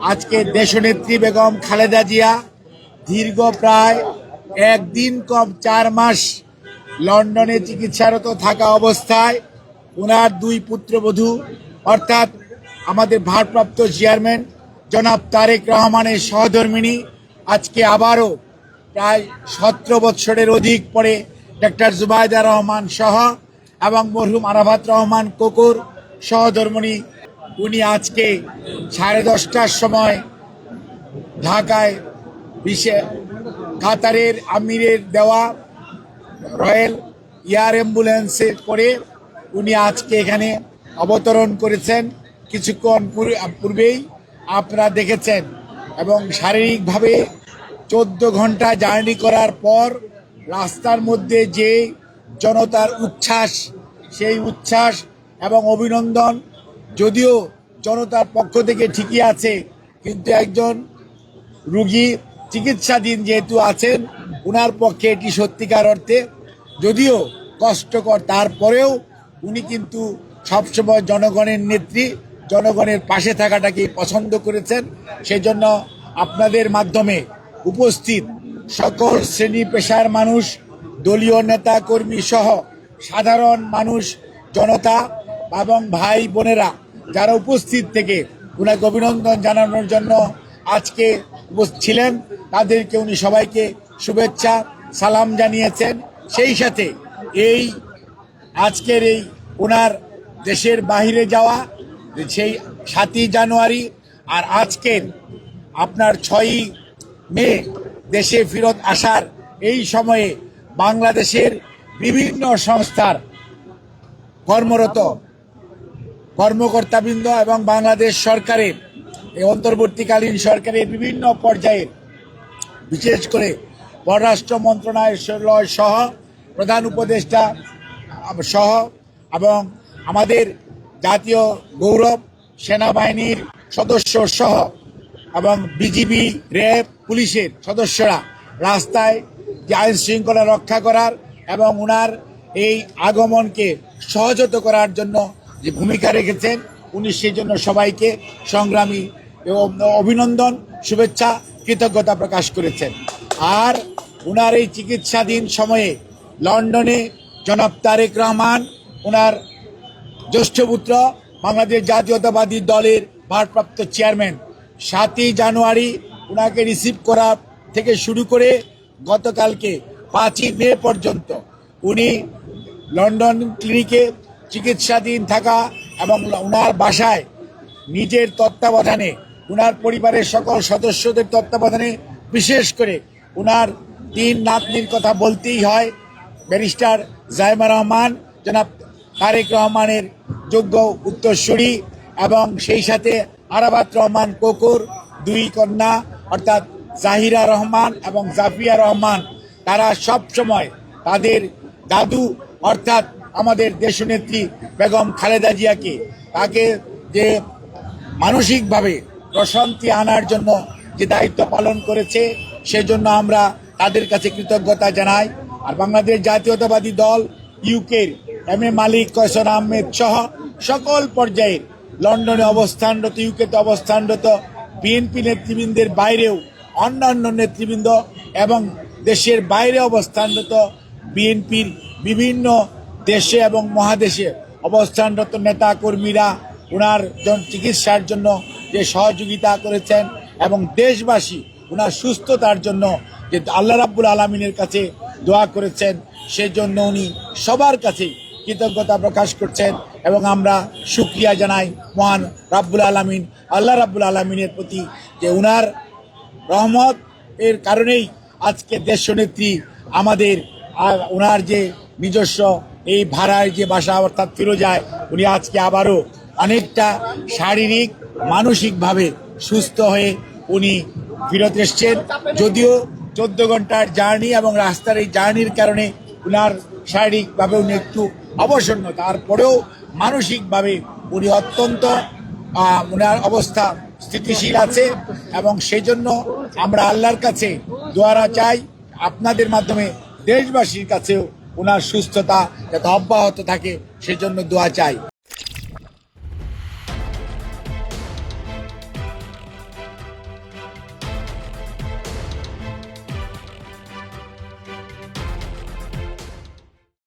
আজকে দেশনেত্রী বেগম খালেদা জিয়া দীর্ঘ প্রায় একদিন কম 4 মাস লন্ডনে চিকিৎসারত থাকা অবস্থায় ওনার দুই পুত্রবধূ অর্থাৎ আমাদের ভারপ্রাপ্ত চেয়ারম্যান জনাব তারেক রহমানের সহধর্মিণী আজকে আবারও প্রায় 17 বৎসরের অধিক পরে ডক্টর জুবাইদা রহমান সহ এবং মরহুম আরাফাত রহমান কোকুর সহধর্মিণী উনি আজকে 10:30টার সময় ঢাকায় কাতারের আমিরের দেওয়া রয়্যাল এয়ার অ্যাম্বুলেন্সে করে উনি আজকে এখানে অবতরণ করেছেন। কিছুক্ষণ পূর্বেই আপনারা দেখেছেন এবং শারীরিকভাবে 14 ঘন্টা জার্নি করার পর রাস্তার মধ্যে যে জনতার উচ্ছ্বাস, সেই উচ্ছ্বাস এবং অভিনন্দন, যদিও জনতার পক্ষ থেকে ঠিকই আছে, কিন্তু একজন রুগী চিকিৎসাধীন যেহেতু আছেন উনার পক্ষে এটি সত্যিকার অর্থে যদিও কষ্টকর, তারপরেও উনি কিন্তু সবসময় জনগণের নেত্রী, জনগণের পাশে থাকাটাকে পছন্দ করেছেন। সেজন্য আপনাদের মাধ্যমে উপস্থিত সকল শ্রেণী পেশার মানুষ, দলীয় নেতা কর্মী সহ সাধারণ মানুষ, জনতা এবং ভাই বোনেরা যারা উপস্থিত থেকে উনাকে অভিনন্দন জানানোর জন্য আজকে ছিলেন, তাদেরকে উনি সবাইকে শুভেচ্ছা সালাম জানিয়েছেন। সেই সাথে এই আজকের এই ওনার দেশের বাহিরে যাওয়া সেই 7ই জানুয়ারি আর আজকের আপনার 6ই মে দেশে ফেরত আসার এই সময়ে বাংলাদেশের বিভিন্ন সংস্থার কর্মরত কর্মকর্তাবৃন্দ এবং বাংলাদেশ সরকারের এই অন্তর্বর্তীকালীন সরকারের বিভিন্ন পর্যায়ের বিশেষ করে পররাষ্ট্র মন্ত্রণালয় সহ প্রধান উপদেষ্টা সহ এবং আমাদের জাতীয় গৌরব সেনাবাহিনীর সদস্য সহ এবং বিজিবি, র্যাব, পুলিশের সদস্যরা রাস্তায় যে আইন শৃঙ্খলা রক্ষা করার এবং ওনার এই আগমনকে সহজত করার জন্য যে ভূমিকা রেখেছেন, উনি সেই জন্য সবাইকে সংগ্রামী এবং অভিনন্দন, শুভেচ্ছা, কৃতজ্ঞতা প্রকাশ করেছেন। আর ওনার এই চিকিৎসাধীন সময়ে লন্ডনে জনাব তারেক রহমান, ওনার জ্যেষ্ঠ পুত্র, বাংলাদেশ জাতীয়তাবাদী দলের ভারপ্রাপ্ত চেয়ারম্যান, 7ই জানুয়ারি ওনাকে রিসিভ করা থেকে শুরু করে গতকালকে 5ই মে পর্যন্ত উনি লন্ডন ক্লিনিকে চিকিৎসাধীন থাকা এবং ওনার বাসায় নিজের তত্ত্বাবধানে, ওনার পরিবারের সকল সদস্যদের তত্ত্বাবধানে, বিশেষ করে ওনার 3 নাতনির কথা বলতেই হয়, ব্যারিস্টার জাইমা রহমান, জনাব তারেক রহমানের যোগ্য উত্তরসূরি এবং সেই সাথে আরাফাত রহমান কোকুর 2 কন্যা অর্থাৎ জাহিরা রহমান এবং জাফিয়া রহমান। তারা সব সময় তাদের দাদু অর্থাৎ আমাদের দেশনেত্রী বেগম খালেদা জিয়াকে, তাকে যে মানসিকভাবে প্রশান্তি আনার জন্য যে দায়িত্ব পালন করেছে, সেজন্য আমরা তাদের কাছে কৃতজ্ঞতা জানাই। আর বাংলাদেশ জাতীয়তাবাদী দল, ইউকের এম এ মালিক, কয়সর আহমেদ সহ সকল পর্যায়ের লন্ডনে অবস্থানরত, ইউকেতে অবস্থানরত বিএনপি নেতৃবৃন্দের বাইরেও অন্যান্য নেতৃবৃন্দ এবং দেশের বাইরে অবস্থানরত বিএনপির বিভিন্ন দেশে এবং মহাদেশে অবস্থানরত নেতা কর্মীরা ওনার চিকিৎসার জন্য যে সহযোগিতা করেছেন এবং দেশবাসী ওনার সুস্থতার জন্য যে আল্লাহ রাব্বুল আলামিনের কাছে দোয়া করেছেন, সেজন্য উনি সবার কাছে কৃতজ্ঞতা প্রকাশ করছেন এবং আমরা শুকরিয়া জানাই মহান রাব্বুল আলামিন, আল্লাহ রাব্বুল আলামিনের প্রতি যে উনার রহমত এর কারণেই আজকে দেশনেত্রী আমাদের ওনার যে নিজস্ব এই ভাড়ায় যে বাসা অর্থাৎ ফিরোজায় উনি আজকে আবারও অনেকটা শারীরিক মানসিকভাবে সুস্থ হয়ে উনি ফিরত এসছেন। যদিও 14 ঘন্টার জার্নি এবং রাস্তার এই জার্নির কারণে উনার শারীরিকভাবে উনি একটু অবসন্ন, তারপরেও মানসিকভাবে উনি অত্যন্ত ওনার অবস্থা স্থিতিশীল আছে এবং সেই জন্য আমরা আল্লাহর কাছে দোয়া চাই, আপনাদের মাধ্যমে দেশবাসীর কাছেও ওনার সুস্থতা যাতে অব্যাহত থাকে সেজন্য দোয়া চাই।